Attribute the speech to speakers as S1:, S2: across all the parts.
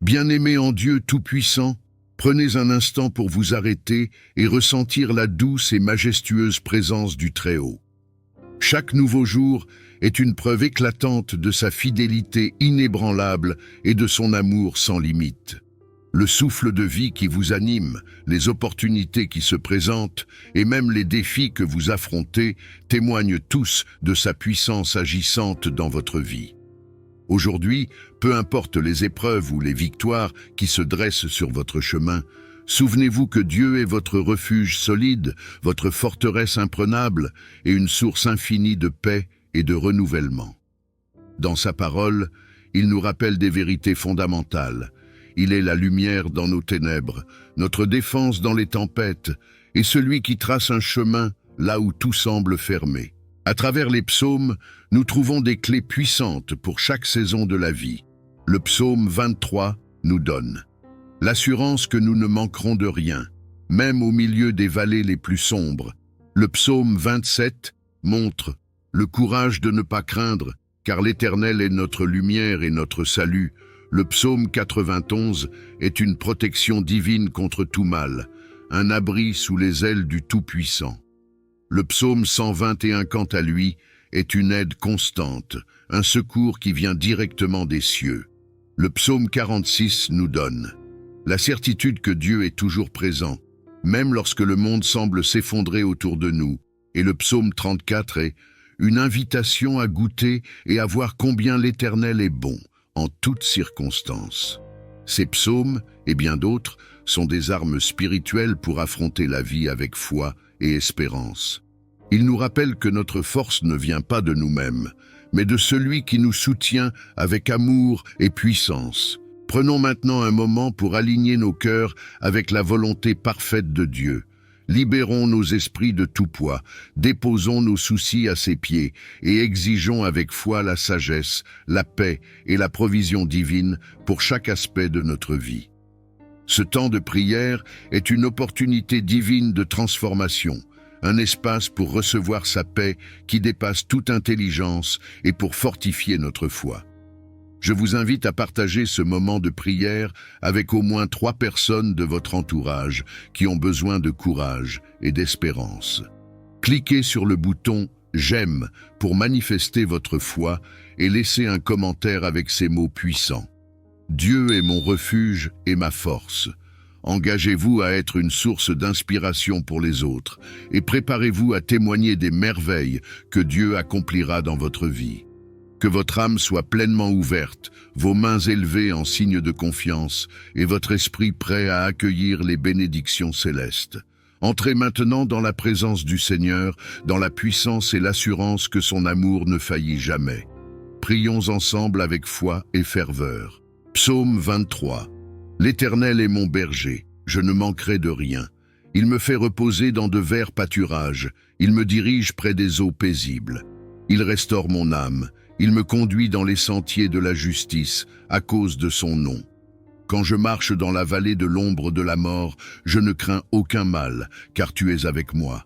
S1: Bien-aimés en Dieu Tout-Puissant, prenez un instant pour vous arrêter et ressentir la douce et majestueuse présence du Très-Haut. Chaque nouveau jour est une preuve éclatante de sa fidélité inébranlable et de son amour sans limite. Le souffle de vie qui vous anime, les opportunités qui se présentent et même les défis que vous affrontez témoignent tous de sa puissance agissante dans votre vie. Aujourd'hui, peu importe les épreuves ou les victoires qui se dressent sur votre chemin, souvenez-vous que Dieu est votre refuge solide, votre forteresse imprenable et une source infinie de paix et de renouvellement. Dans sa parole, il nous rappelle des vérités fondamentales. Il est la lumière dans nos ténèbres, notre défense dans les tempêtes, et celui qui trace un chemin là où tout semble fermé. À travers les psaumes, nous trouvons des clés puissantes pour chaque saison de la vie. Le psaume 23 nous donne l'assurance que nous ne manquerons de rien, même au milieu des vallées les plus sombres. Le psaume 27 montre le courage de ne pas craindre, car l'Éternel est notre lumière et notre salut. Le psaume 91 est une protection divine contre tout mal, un abri sous les ailes du Tout-Puissant. Le psaume 121, quant à lui, est une aide constante, un secours qui vient directement des cieux. Le psaume 46 nous donne la certitude que Dieu est toujours présent, même lorsque le monde semble s'effondrer autour de nous. Et le psaume 34 est une invitation à goûter et à voir combien l'Éternel est bon en toutes circonstances. Ces psaumes, et bien d'autres, sont des armes spirituelles pour affronter la vie avec foi et espérance. Ils nous rappellent que notre force ne vient pas de nous-mêmes, mais de celui qui nous soutient avec amour et puissance. Prenons maintenant un moment pour aligner nos cœurs avec la volonté parfaite de Dieu. Libérons nos esprits de tout poids, déposons nos soucis à ses pieds et exigeons avec foi la sagesse, la paix et la provision divine pour chaque aspect de notre vie. Ce temps de prière est une opportunité divine de transformation, un espace pour recevoir sa paix qui dépasse toute intelligence et pour fortifier notre foi. Je vous invite à partager ce moment de prière avec au moins 3 personnes de votre entourage qui ont besoin de courage et d'espérance. Cliquez sur le bouton « J'aime » pour manifester votre foi et laissez un commentaire avec ces mots puissants. Dieu est mon refuge et ma force. Engagez-vous à être une source d'inspiration pour les autres et préparez-vous à témoigner des merveilles que Dieu accomplira dans votre vie. Que votre âme soit pleinement ouverte, vos mains élevées en signe de confiance et votre esprit prêt à accueillir les bénédictions célestes. Entrez maintenant dans la présence du Seigneur, dans la puissance et l'assurance que son amour ne faillit jamais. Prions ensemble avec foi et ferveur. Psaume 23. L'Éternel est mon berger, je ne manquerai de rien. Il me fait reposer dans de verts pâturages, il me dirige près des eaux paisibles. Il restaure mon âme. Il me conduit dans les sentiers de la justice, à cause de son nom. Quand je marche dans la vallée de l'ombre de la mort, je ne crains aucun mal, car tu es avec moi.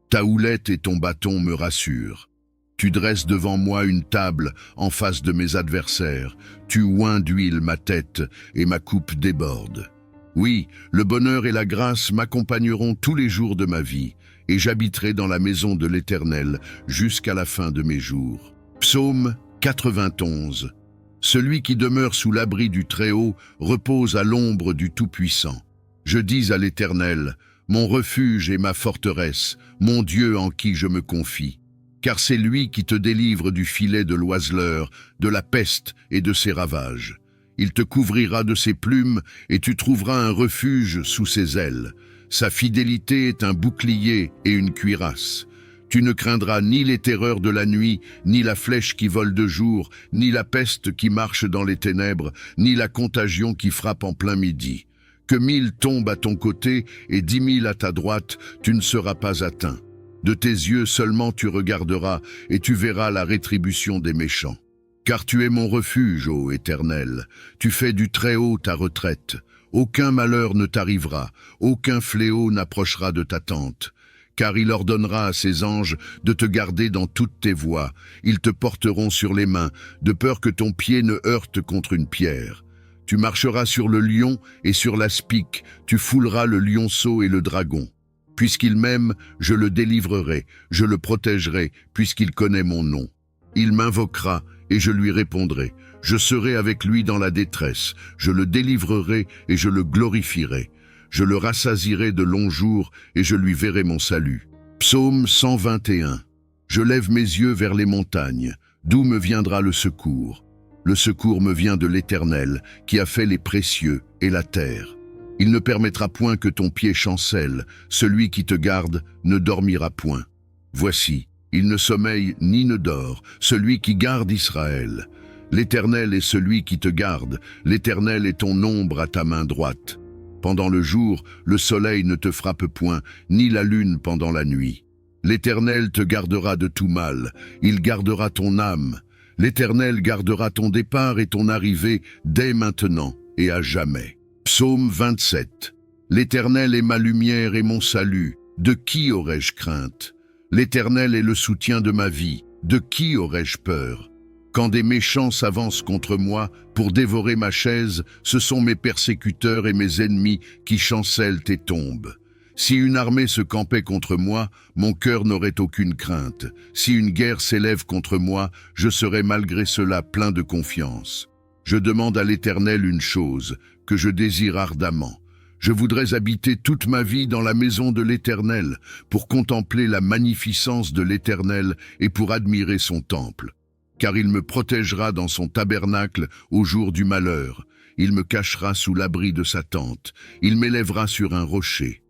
S1: Ta houlette et ton bâton me rassurent. Tu dresses devant moi une table en face de mes adversaires. Tu oins d'huile ma tête et ma coupe déborde. Oui, le bonheur et la grâce m'accompagneront tous les jours de ma vie, et j'habiterai dans la maison de l'Éternel jusqu'à la fin de mes jours. Psaume 91. Celui qui demeure sous l'abri du Très-Haut repose à l'ombre du Tout-Puissant. Je dis à l'Éternel, mon refuge et ma forteresse, mon Dieu en qui je me confie. Car c'est lui qui te délivre du filet de l'oiseleur, de la peste et de ses ravages. Il te couvrira de ses plumes et tu trouveras un refuge sous ses ailes. Sa fidélité est un bouclier et une cuirasse. Tu ne craindras ni les terreurs de la nuit, ni la flèche qui vole de jour, ni la peste qui marche dans les ténèbres, ni la contagion qui frappe en plein midi. Que 1000 tombent à ton côté et 10 000 à ta droite, tu ne seras pas atteint. De tes yeux seulement tu regarderas et tu verras la rétribution des méchants. Car tu es mon refuge, ô Éternel. Tu fais du Très-Haut ta retraite. Aucun malheur ne t'arrivera, aucun fléau n'approchera de ta tente. Car il ordonnera à ses anges de te garder dans toutes tes voies. Ils te porteront sur les mains, de peur que ton pied ne heurte contre une pierre. Tu marcheras sur le lion et sur l'aspic, tu fouleras le lionceau et le dragon. Puisqu'il m'aime, je le délivrerai, je le protégerai, puisqu'il connaît mon nom. Il m'invoquera et je lui répondrai. Je serai avec lui dans la détresse, je le délivrerai et je le glorifierai. Je le rassasierai de longs jours et je lui verrai mon salut. Psaume 121. Je lève mes yeux vers les montagnes. D'où me viendra le secours? Le secours me vient de l'Éternel, qui a fait les précieux et la terre. Il ne permettra point que ton pied chancelle. Celui qui te garde ne dormira point. Voici, il ne sommeille ni ne dort, celui qui garde Israël. L'Éternel est celui qui te garde. L'Éternel est ton ombre à ta main droite. Pendant le jour, le soleil ne te frappe point, ni la lune pendant la nuit. L'Éternel te gardera de tout mal, il gardera ton âme. L'Éternel gardera ton départ et ton arrivée dès maintenant et à jamais. Psaume 27. L'Éternel est ma lumière et mon salut, de qui aurais-je crainte? L'Éternel est le soutien de ma vie, de qui aurais-je peur? Quand des méchants s'avancent contre moi pour dévorer ma chaise, ce sont mes persécuteurs et mes ennemis qui chancellent et tombent. Si une armée se campait contre moi, mon cœur n'aurait aucune crainte. Si une guerre s'élève contre moi, je serais malgré cela plein de confiance. Je demande à l'Éternel une chose, que je désire ardemment. Je voudrais habiter toute ma vie dans la maison de l'Éternel, pour contempler la magnificence de l'Éternel et pour admirer son temple. Car il me protégera dans son tabernacle au jour du malheur. Il me cachera sous l'abri de sa tente. Il m'élèvera sur un rocher.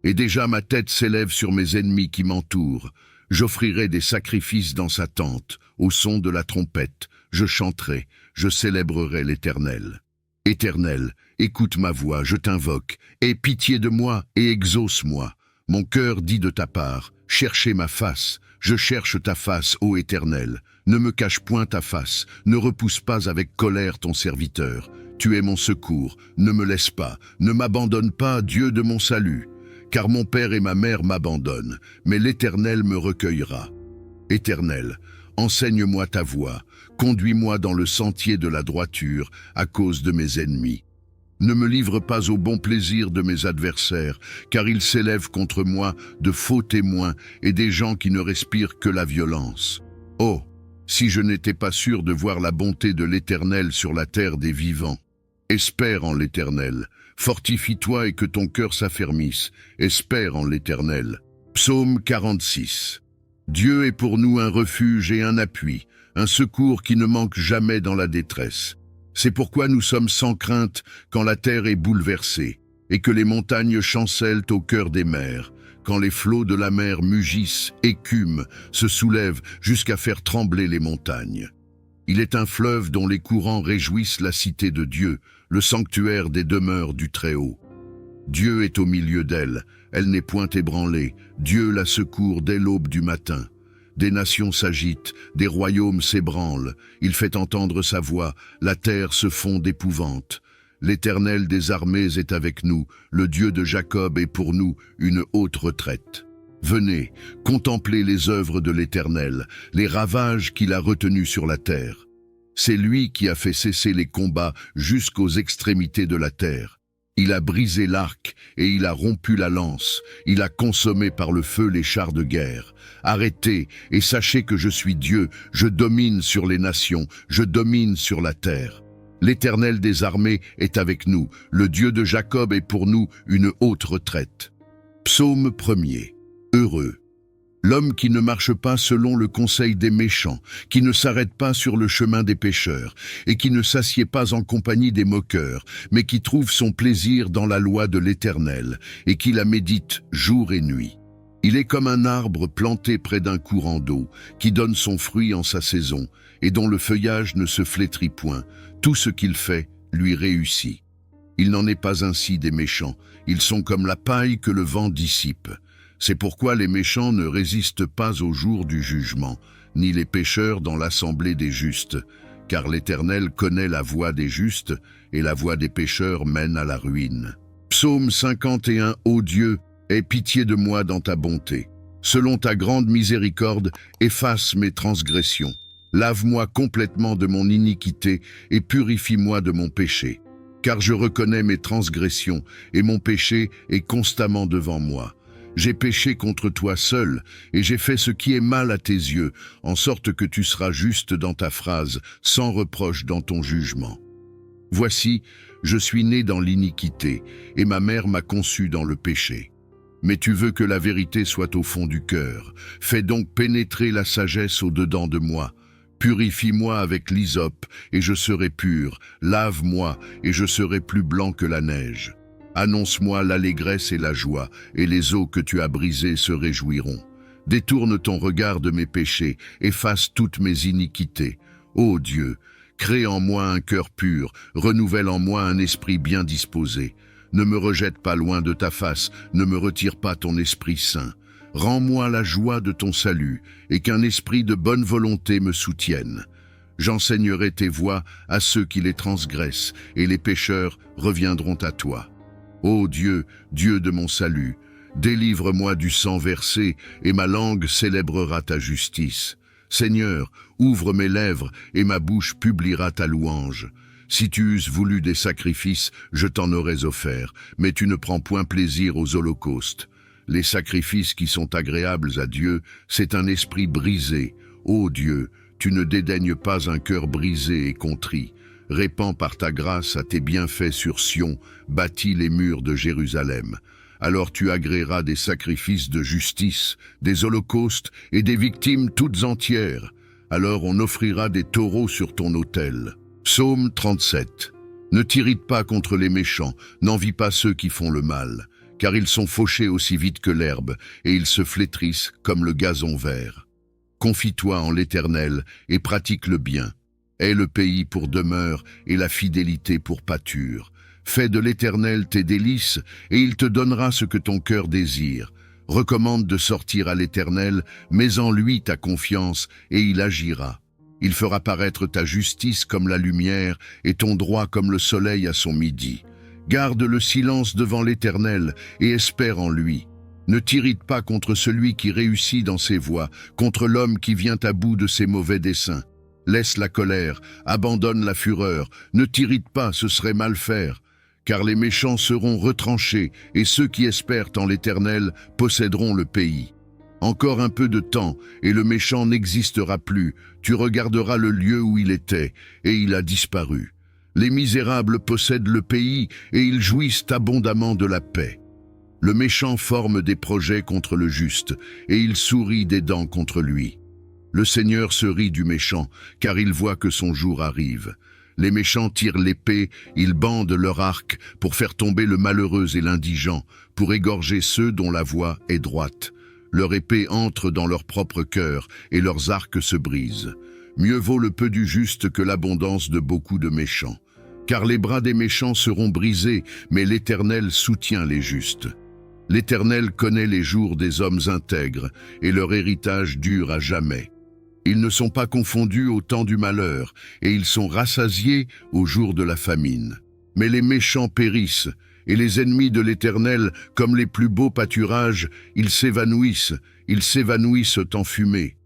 S1: Et déjà ma tête s'élève sur mes ennemis qui m'entourent. J'offrirai des sacrifices dans sa tente, au son de la trompette. Je chanterai, je célébrerai l'Éternel. Éternel, écoute ma voix, je t'invoque. Aie pitié de moi et exauce-moi. Mon cœur dit de ta part, cherchez ma face. Je cherche ta face, ô Éternel. Ne me cache point ta face, ne repousse pas avec colère ton serviteur. Tu es mon secours, ne me laisse pas, ne m'abandonne pas, Dieu de mon salut. Car mon père et ma mère m'abandonnent, mais l'Éternel me recueillera. Éternel, enseigne-moi ta voie, conduis-moi dans le sentier de la droiture à cause de mes ennemis. Ne me livre pas au bon plaisir de mes adversaires, car ils s'élèvent contre moi de faux témoins et des gens qui ne respirent que la violence. Oh, si je n'étais pas sûr de voir la bonté de l'Éternel sur la terre des vivants. Espère en l'Éternel. Fortifie-toi et que ton cœur s'affermisse. Espère en l'Éternel. Psaume 46. Dieu est pour nous un refuge et un appui, un secours qui ne manque jamais dans la détresse. C'est pourquoi nous sommes sans crainte quand la terre est bouleversée, et que les montagnes chancellent au cœur des mers, quand les flots de la mer mugissent, écument, se soulèvent jusqu'à faire trembler les montagnes. Il est un fleuve dont les courants réjouissent la cité de Dieu, le sanctuaire des demeures du Très-Haut. Dieu est au milieu d'elle, elle n'est point ébranlée, Dieu la secourt dès l'aube du matin. Des nations s'agitent, des royaumes s'ébranlent, il fait entendre sa voix, la terre se fond d'épouvante. L'Éternel des armées est avec nous, le Dieu de Jacob est pour nous une haute retraite. Venez, contemplez les œuvres de l'Éternel, les ravages qu'il a retenus sur la terre. C'est lui qui a fait cesser les combats jusqu'aux extrémités de la terre. Il a brisé l'arc et il a rompu la lance, il a consommé par le feu les chars de guerre. Arrêtez et sachez que je suis Dieu, je domine sur les nations, je domine sur la terre. L'Éternel des armées est avec nous, le Dieu de Jacob est pour nous une haute retraite. Psaume 1er. Heureux. L'homme qui ne marche pas selon le conseil des méchants, qui ne s'arrête pas sur le chemin des pécheurs, et qui ne s'assied pas en compagnie des moqueurs, mais qui trouve son plaisir dans la loi de l'Éternel, et qui la médite jour et nuit. Il est comme un arbre planté près d'un courant d'eau, qui donne son fruit en sa saison, et dont le feuillage ne se flétrit point. Tout ce qu'il fait lui réussit. Il n'en est pas ainsi des méchants, ils sont comme la paille que le vent dissipe. C'est pourquoi les méchants ne résistent pas au jour du jugement, ni les pécheurs dans l'assemblée des justes, car l'Éternel connaît la voie des justes, et la voie des pécheurs mène à la ruine. Psaume 51. Ô Dieu, aie pitié de moi dans ta bonté. Selon ta grande miséricorde, efface mes transgressions. Lave-moi complètement de mon iniquité et purifie-moi de mon péché. car je reconnais mes transgressions, et mon péché est constamment devant moi. J'ai péché contre toi seul, et j'ai fait ce qui est mal à tes yeux, en sorte que tu seras juste dans ta phrase, sans reproche dans ton jugement. Voici, je suis né dans l'iniquité, et ma mère m'a conçu dans le péché. Mais tu veux que la vérité soit au fond du cœur. Fais donc pénétrer la sagesse au-dedans de moi. Purifie-moi avec l'hysope, et je serai pur. Lave-moi, et je serai plus blanc que la neige. Annonce-moi l'allégresse et la joie, et les eaux que tu as brisées se réjouiront. Détourne ton regard de mes péchés, efface toutes mes iniquités. Ô Dieu, crée en moi un cœur pur, renouvelle en moi un esprit bien disposé. Ne me rejette pas loin de ta face, ne me retire pas ton Esprit Saint. Rends-moi la joie de ton salut, et qu'un esprit de bonne volonté me soutienne. J'enseignerai tes voies à ceux qui les transgressent, et les pécheurs reviendront à toi. Ô Dieu, Dieu de mon salut, délivre-moi du sang versé, et ma langue célébrera ta justice. Seigneur, ouvre mes lèvres, et ma bouche publiera ta louange. Si tu eusses voulu des sacrifices, je t'en aurais offert, mais tu ne prends point plaisir aux holocaustes. Les sacrifices qui sont agréables à Dieu, c'est un esprit brisé. Ô Dieu, tu ne dédaignes pas un cœur brisé et contrit. Répands par ta grâce à tes bienfaits sur Sion, bâtis les murs de Jérusalem. Alors tu agréeras des sacrifices de justice, des holocaustes et des victimes toutes entières. Alors on offrira des taureaux sur ton autel. Psaume 37. Ne t'irrite pas contre les méchants, n'envie pas ceux qui font le mal, car ils sont fauchés aussi vite que l'herbe, et ils se flétrissent comme le gazon vert. Confie-toi en l'Éternel et pratique le bien. Aie le pays pour demeure et la fidélité pour pâture. Fais de l'Éternel tes délices, et il te donnera ce que ton cœur désire. Recommande de sortir à l'Éternel, mets en lui ta confiance, et il agira. Il fera paraître ta justice comme la lumière, et ton droit comme le soleil à son midi. Garde le silence devant l'Éternel, et espère en lui. Ne t'irrite pas contre celui qui réussit dans ses voies, contre l'homme qui vient à bout de ses mauvais desseins. Laisse la colère, abandonne la fureur, ne t'irrite pas, ce serait mal faire. Car les méchants seront retranchés, et ceux qui espèrent en l'Éternel posséderont le pays. Encore un peu de temps, et le méchant n'existera plus. Tu regarderas le lieu où il était, et il a disparu. Les misérables possèdent le pays, et ils jouissent abondamment de la paix. Le méchant forme des projets contre le juste, et il sourit des dents contre lui. Le Seigneur se rit du méchant, car il voit que son jour arrive. Les méchants tirent l'épée, ils bandent leur arc pour faire tomber le malheureux et l'indigent, pour égorger ceux dont la voie est droite. Leur épée entre dans leur propre cœur, et leurs arcs se brisent. Mieux vaut le peu du juste que l'abondance de beaucoup de méchants. Car les bras des méchants seront brisés, mais l'Éternel soutient les justes. L'Éternel connaît les jours des hommes intègres, et leur héritage dure à jamais. Ils ne sont pas confondus au temps du malheur, et ils sont rassasiés au jour de la famine. Mais les méchants périssent, et les ennemis de l'Éternel, comme les plus beaux pâturages, ils s'évanouissent en fumée.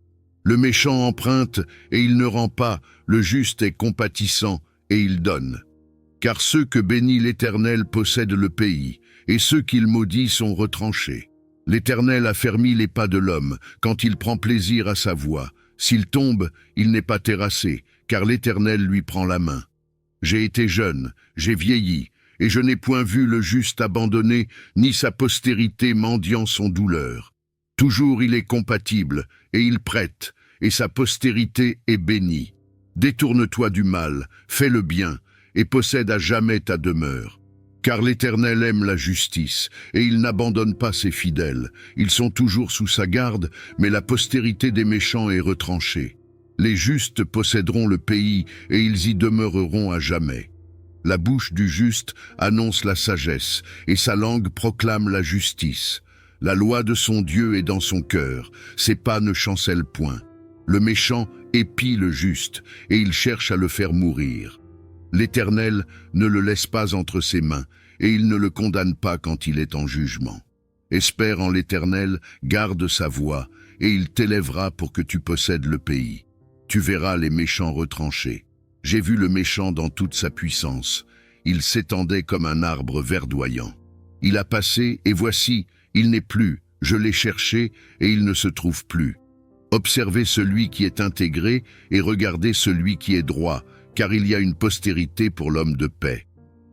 S1: Le méchant emprunte, et il ne rend pas, le juste est compatissant, et il donne. Car ceux que bénit l'Éternel possèdent le pays, et ceux qu'il maudit sont retranchés. L'Éternel affermit les pas de l'homme, quand il prend plaisir à sa voie. S'il tombe, il n'est pas terrassé, car l'Éternel lui prend la main. J'ai été jeune, j'ai vieilli, et je n'ai point vu le juste abandonné, ni sa postérité mendiant son douleur. Toujours il est compatible, et il prête, et sa postérité est bénie. Détourne-toi du mal, fais le bien, et possède à jamais ta demeure. Car l'Éternel aime la justice, et il n'abandonne pas ses fidèles. Ils sont toujours sous sa garde, mais la postérité des méchants est retranchée. Les justes posséderont le pays, et ils y demeureront à jamais. La bouche du juste annonce la sagesse, et sa langue proclame la justice. La loi de son Dieu est dans son cœur, ses pas ne chancellent point. Le méchant épie le juste, et il cherche à le faire mourir. L'Éternel ne le laisse pas entre ses mains, et il ne le condamne pas quand il est en jugement. Espère en l'Éternel, garde sa voie, et il t'élèvera pour que tu possèdes le pays. Tu verras les méchants retranchés. J'ai vu le méchant dans toute sa puissance. il s'étendait comme un arbre verdoyant. Il a passé, et voici, il n'est plus, je l'ai cherché, et il ne se trouve plus. Observez celui qui est intégré, et regardez celui qui est droit, car il y a une postérité pour l'homme de paix.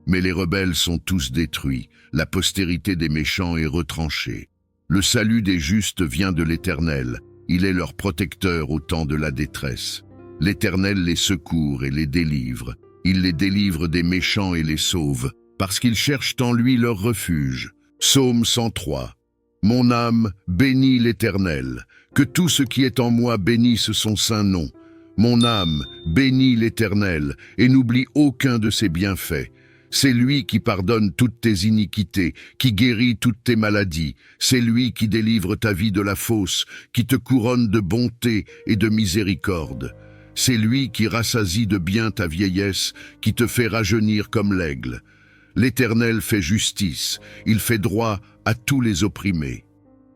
S1: Mais les rebelles sont tous détruits, la postérité des méchants est retranchée. Le salut des justes vient de l'Éternel, il est leur protecteur au temps de la détresse. L'Éternel les secourt et les délivre, il les délivre des méchants et les sauve, parce qu'ils cherchent en lui leur refuge. Psaume 103. Mon âme, bénis l'Éternel, que tout ce qui est en moi bénisse son saint nom. Mon âme, bénis l'Éternel, et n'oublie aucun de ses bienfaits. C'est lui qui pardonne toutes tes iniquités, qui guérit toutes tes maladies. C'est lui qui délivre ta vie de la fosse, qui te couronne de bonté et de miséricorde. C'est lui qui rassasie de bien ta vieillesse, qui te fait rajeunir comme l'aigle. L'Éternel fait justice, il fait droit à tous les opprimés.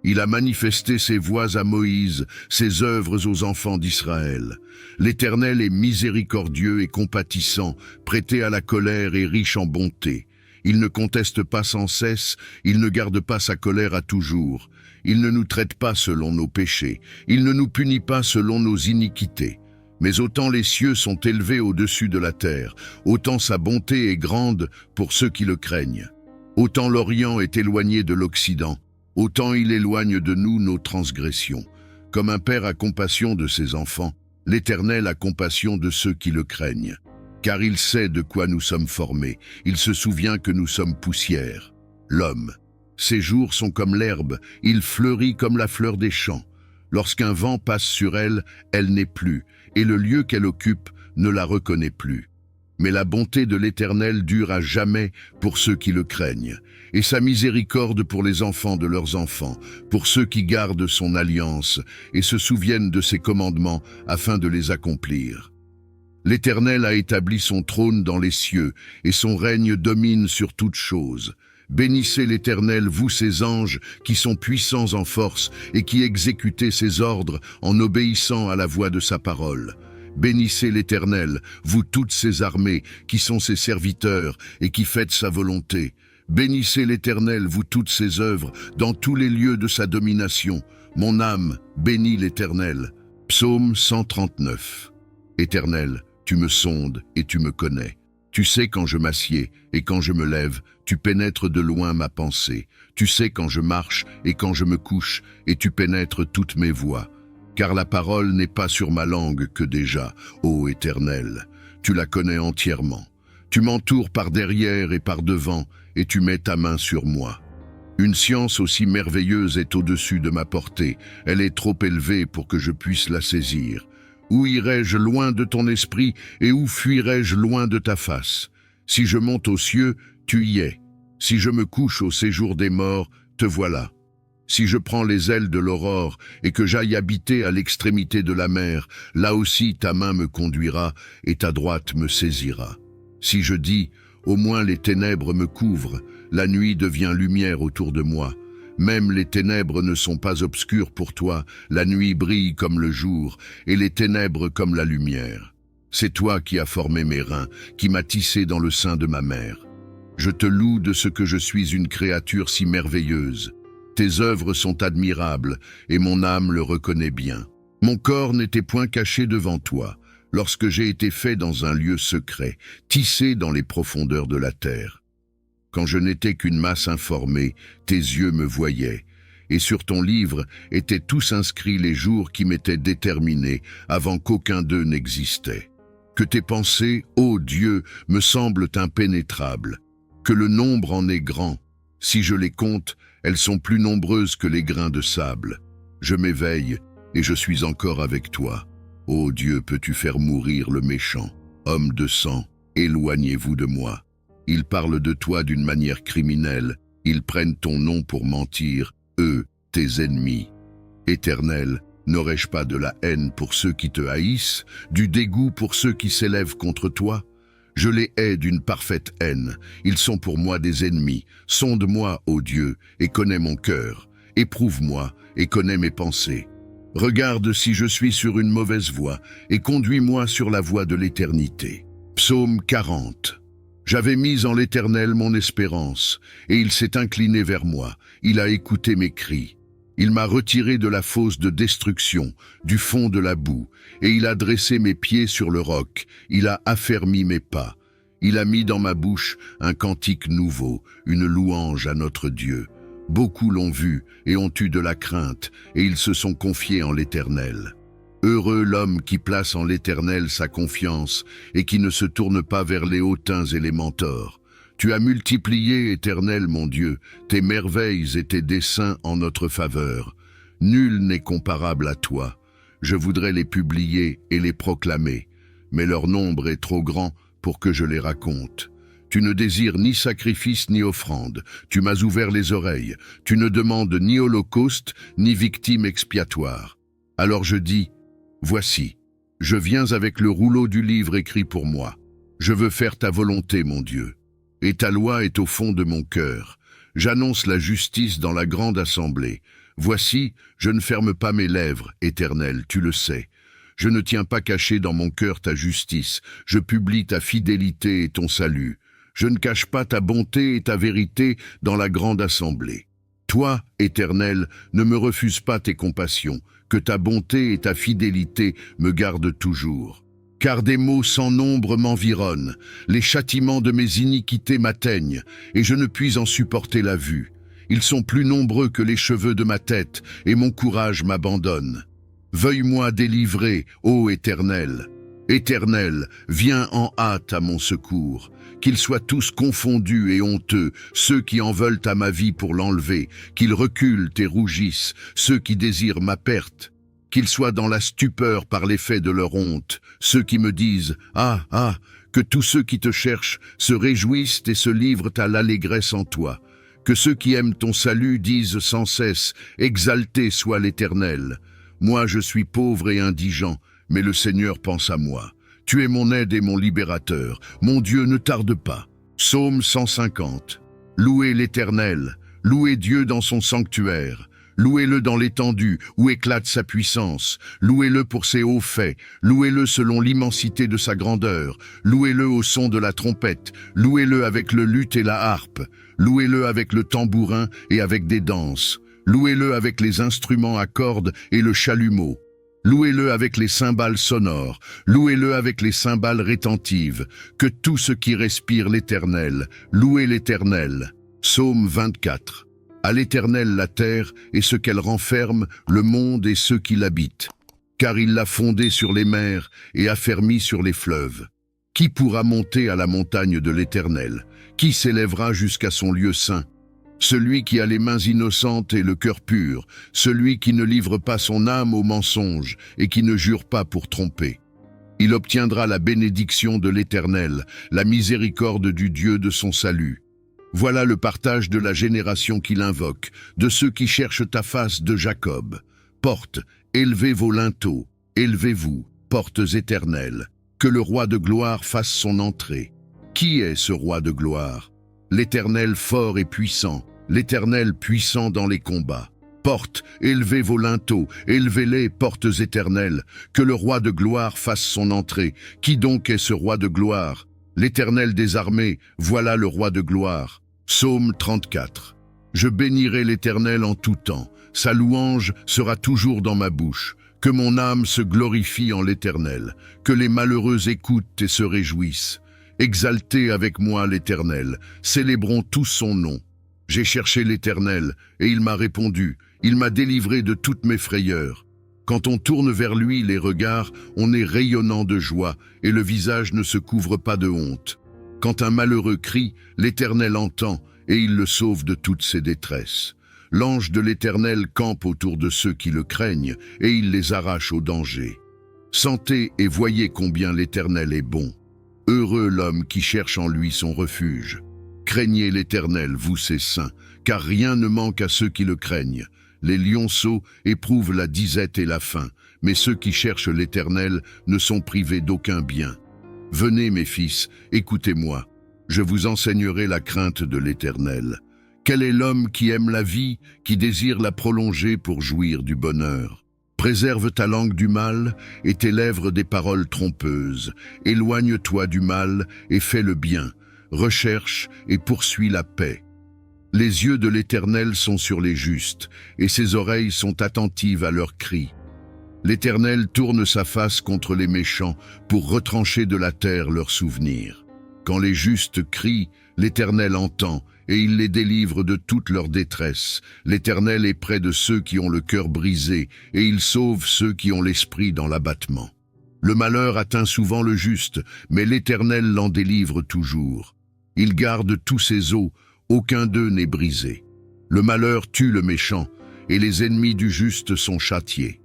S1: Il a manifesté ses voies à Moïse, ses œuvres aux enfants d'Israël. L'Éternel est miséricordieux et compatissant, prêté à la colère et riche en bonté. Il ne conteste pas sans cesse, il ne garde pas sa colère à toujours. Il ne nous traite pas selon nos péchés, il ne nous punit pas selon nos iniquités. Mais autant les cieux sont élevés au-dessus de la terre, autant sa bonté est grande pour ceux qui le craignent. Autant l'Orient est éloigné de l'Occident, autant il éloigne de nous nos transgressions. Comme un père a compassion de ses enfants, l'Éternel a compassion de ceux qui le craignent. Car il sait de quoi nous sommes formés, il se souvient que nous sommes poussière. L'homme, ses jours sont comme l'herbe, il fleurit comme la fleur des champs. Lorsqu'un vent passe sur elle, elle n'est plus, et le lieu qu'elle occupe ne la reconnaît plus. Mais la bonté de l'Éternel dure à jamais pour ceux qui le craignent, et sa miséricorde pour les enfants de leurs enfants, pour ceux qui gardent son alliance et se souviennent de ses commandements afin de les accomplir. L'Éternel a établi son trône dans les cieux, et son règne domine sur toutes choses. Bénissez l'Éternel, vous ses anges, qui sont puissants en force et qui exécutez ses ordres en obéissant à la voix de sa parole. Bénissez l'Éternel, vous toutes ses armées, qui sont ses serviteurs et qui faites sa volonté. Bénissez l'Éternel, vous toutes ses œuvres, dans tous les lieux de sa domination. Mon âme, bénis l'Éternel. Psaume 139. Éternel, tu me sondes et tu me connais. Tu sais quand je m'assieds et quand je me lève, tu pénètres de loin ma pensée. Tu sais quand je marche et quand je me couche, et tu pénètres toutes mes voies. Car la parole n'est pas sur ma langue que déjà, ô Éternel, tu la connais entièrement. Tu m'entoures par derrière et par devant, et tu mets ta main sur moi. Une science aussi merveilleuse est au-dessus de ma portée, elle est trop élevée pour que je puisse la saisir. Où irai-je loin de ton esprit, et où fuirai-je loin de ta face? Si je monte aux cieux, tu y es. Si je me couche au séjour des morts, te voilà. Si je prends les ailes de l'aurore, et que j'aille habiter à l'extrémité de la mer, là aussi ta main me conduira, et ta droite me saisira. Si je dis, au moins les ténèbres me couvrent, la nuit devient lumière autour de moi. Même les ténèbres ne sont pas obscures pour toi, la nuit brille comme le jour, et les ténèbres comme la lumière. C'est toi qui as formé mes reins, qui m'as tissé dans le sein de ma mère. Je te loue de ce que je suis une créature si merveilleuse. Tes œuvres sont admirables, et mon âme le reconnaît bien. Mon corps n'était point caché devant toi, lorsque j'ai été fait dans un lieu secret, tissé dans les profondeurs de la terre. Quand je n'étais qu'une masse informée, tes yeux me voyaient, et sur ton livre étaient tous inscrits les jours qui m'étaient déterminés avant qu'aucun d'eux n'existait. Que tes pensées, ô Dieu, me semblent impénétrables, que le nombre en est grand. Si je les compte, elles sont plus nombreuses que les grains de sable. Je m'éveille, et je suis encore avec toi. Ô Dieu, peux-tu faire mourir le méchant? Homme de sang, éloignez-vous de moi. Ils parlent de toi d'une manière criminelle, ils prennent ton nom pour mentir, eux, tes ennemis. Éternel, n'aurais-je pas de la haine pour ceux qui te haïssent, du dégoût pour ceux qui s'élèvent contre toi? Je les hais d'une parfaite haine, ils sont pour moi des ennemis. Sonde-moi, ô Dieu, et connais mon cœur. Éprouve-moi, et connais mes pensées. Regarde si je suis sur une mauvaise voie, et conduis-moi sur la voie de l'éternité. Psaume 40. J'avais mis en l'Éternel mon espérance, et il s'est incliné vers moi, il a écouté mes cris. Il m'a retiré de la fosse de destruction, du fond de la boue, et il a dressé mes pieds sur le roc, il a affermi mes pas. Il a mis dans ma bouche un cantique nouveau, une louange à notre Dieu. Beaucoup l'ont vu et ont eu de la crainte, et ils se sont confiés en l'Éternel. Heureux l'homme qui place en l'Éternel sa confiance et qui ne se tourne pas vers les hautains et les mentors. Tu as multiplié, Éternel mon Dieu, tes merveilles et tes desseins en notre faveur. Nul n'est comparable à toi. Je voudrais les publier et les proclamer, mais leur nombre est trop grand pour que je les raconte. Tu ne désires ni sacrifice ni offrande. Tu m'as ouvert les oreilles. Tu ne demandes ni holocauste ni victime expiatoire. Alors je dis, voici, je viens avec le rouleau du livre écrit pour moi. Je veux faire ta volonté, mon Dieu. Et ta loi est au fond de mon cœur. J'annonce la justice dans la grande assemblée. Voici, je ne ferme pas mes lèvres, Éternel, tu le sais. Je ne tiens pas caché dans mon cœur ta justice. Je publie ta fidélité et ton salut. Je ne cache pas ta bonté et ta vérité dans la grande assemblée. Toi, Éternel, ne me refuse pas tes compassions, que ta bonté et ta fidélité me gardent toujours. Car des maux sans nombre m'environnent, les châtiments de mes iniquités m'atteignent, et je ne puis en supporter la vue. Ils sont plus nombreux que les cheveux de ma tête, et mon courage m'abandonne. Veuille-moi délivrer, ô Éternel. Éternel, viens en hâte à mon secours. Qu'ils soient tous confondus et honteux, ceux qui en veulent à ma vie pour l'enlever, qu'ils reculent et rougissent, ceux qui désirent ma perte. Qu'ils soient dans la stupeur par l'effet de leur honte, ceux qui me disent « Ah, ah !» Que tous ceux qui te cherchent se réjouissent et se livrent à l'allégresse en toi. Que ceux qui aiment ton salut disent sans cesse « Exalté soit l'Éternel !» Moi je suis pauvre et indigent, mais le Seigneur pense à moi. Tu es mon aide et mon libérateur. Mon Dieu, ne tarde pas. Psaume 150. Louez l'Éternel. Louez Dieu dans son sanctuaire. Louez-le dans l'étendue où éclate sa puissance. Louez-le pour ses hauts faits. Louez-le selon l'immensité de sa grandeur. Louez-le au son de la trompette. Louez-le avec le luth et la harpe. Louez-le avec le tambourin et avec des danses. Louez-le avec les instruments à cordes et le chalumeau. Louez-le avec les cymbales sonores, louez-le avec les cymbales rétentives, que tout ce qui respire l'Éternel, louez l'Éternel. Psaume 24. À l'Éternel la terre et ce qu'elle renferme, le monde et ceux qui l'habitent. Car il l'a fondée sur les mers et affermi sur les fleuves. Qui pourra monter à la montagne de l'Éternel? Qui s'élèvera jusqu'à son lieu saint? Celui qui a les mains innocentes et le cœur pur, celui qui ne livre pas son âme au mensonge et qui ne jure pas pour tromper. Il obtiendra la bénédiction de l'Éternel, la miséricorde du Dieu de son salut. Voilà le partage de la génération qui l'invoque, de ceux qui cherchent ta face de Jacob. Portes, élevez vos linteaux, élevez-vous, portes éternelles, que le roi de gloire fasse son entrée. Qui est ce roi de gloire? L'Éternel fort et puissant, l'Éternel puissant dans les combats. Portes, élevez vos linteaux, élevez-les, portes éternelles, que le roi de gloire fasse son entrée. Qui donc est ce roi de gloire? L'Éternel des armées, voilà le roi de gloire. Psaume 34. Je bénirai l'Éternel en tout temps, sa louange sera toujours dans ma bouche. Que mon âme se glorifie en l'Éternel, que les malheureux écoutent et se réjouissent. Exaltez avec moi l'Éternel, célébrons tous son nom. J'ai cherché l'Éternel, et il m'a répondu, il m'a délivré de toutes mes frayeurs. Quand on tourne vers lui les regards, on est rayonnant de joie, et le visage ne se couvre pas de honte. Quand un malheureux crie, l'Éternel entend, et il le sauve de toutes ses détresses. L'ange de l'Éternel campe autour de ceux qui le craignent, et il les arrache au danger. Sentez et voyez combien l'Éternel est bon. Heureux l'homme qui cherche en lui son refuge. Craignez l'Éternel, vous ses saints, car rien ne manque à ceux qui le craignent. Les lionceaux éprouvent la disette et la faim, mais ceux qui cherchent l'Éternel ne sont privés d'aucun bien. Venez, mes fils, écoutez-moi. Je vous enseignerai la crainte de l'Éternel. Quel est l'homme qui aime la vie, qui désire la prolonger pour jouir du bonheur? Préserve ta langue du mal et tes lèvres des paroles trompeuses. Éloigne-toi du mal et fais le bien. recherche et poursuit la paix. Les yeux de l'Éternel sont sur les justes, et ses oreilles sont attentives à leurs cris. L'Éternel tourne sa face contre les méchants pour retrancher de la terre leurs souvenirs. Quand les justes crient, l'Éternel entend, et il les délivre de toute leur détresse. L'Éternel est près de ceux qui ont le cœur brisé, et il sauve ceux qui ont l'esprit dans l'abattement. Le malheur atteint souvent le juste, mais l'Éternel l'en délivre toujours. Il garde tous ses os, aucun d'eux n'est brisé. Le malheur tue le méchant, et les ennemis du juste sont châtiés.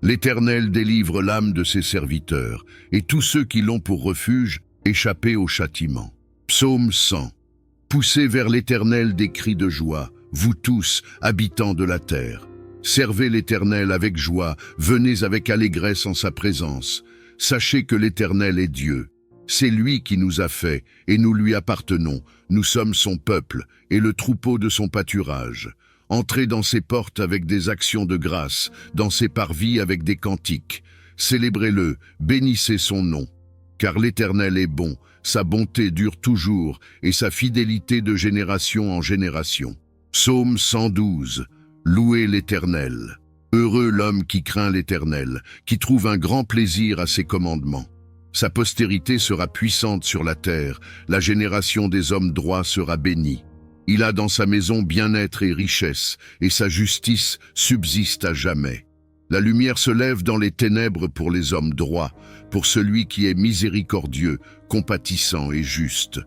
S1: L'Éternel délivre l'âme de ses serviteurs, et tous ceux qui l'ont pour refuge, échappés au châtiment. Psaume 100. Poussez vers l'Éternel des cris de joie, vous tous, habitants de la terre. Servez l'Éternel avec joie, venez avec allégresse en sa présence. Sachez que l'Éternel est Dieu. C'est lui qui nous a fait, et nous lui appartenons. Nous sommes son peuple, et le troupeau de son pâturage. Entrez dans ses portes avec des actions de grâce, dans ses parvis avec des cantiques. Célébrez-le, bénissez son nom. Car l'Éternel est bon, sa bonté dure toujours, et sa fidélité de génération en génération. Psaume 112. Louez l'Éternel. Heureux l'homme qui craint l'Éternel, qui trouve un grand plaisir à ses commandements. Sa postérité sera puissante sur la terre, la génération des hommes droits sera bénie. Il a dans sa maison bien-être et richesse, et sa justice subsiste à jamais. La lumière se lève dans les ténèbres pour les hommes droits, pour celui qui est miséricordieux, compatissant et juste.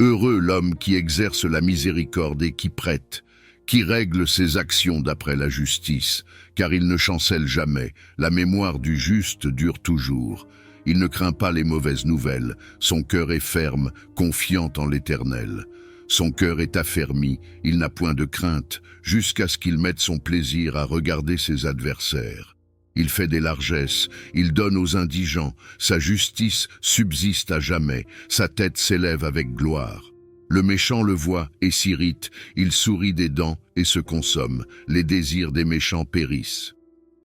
S1: Heureux l'homme qui exerce la miséricorde et qui prête, qui règle ses actions d'après la justice, car il ne chancelle jamais, la mémoire du juste dure toujours. Il ne craint pas les mauvaises nouvelles, son cœur est ferme, confiant en l'Éternel. Son cœur est affermi, il n'a point de crainte, jusqu'à ce qu'il mette son plaisir à regarder ses adversaires. Il fait des largesses, il donne aux indigents, sa justice subsiste à jamais, sa tête s'élève avec gloire. Le méchant le voit et s'irrite, il sourit des dents et se consomme, les désirs des méchants périssent.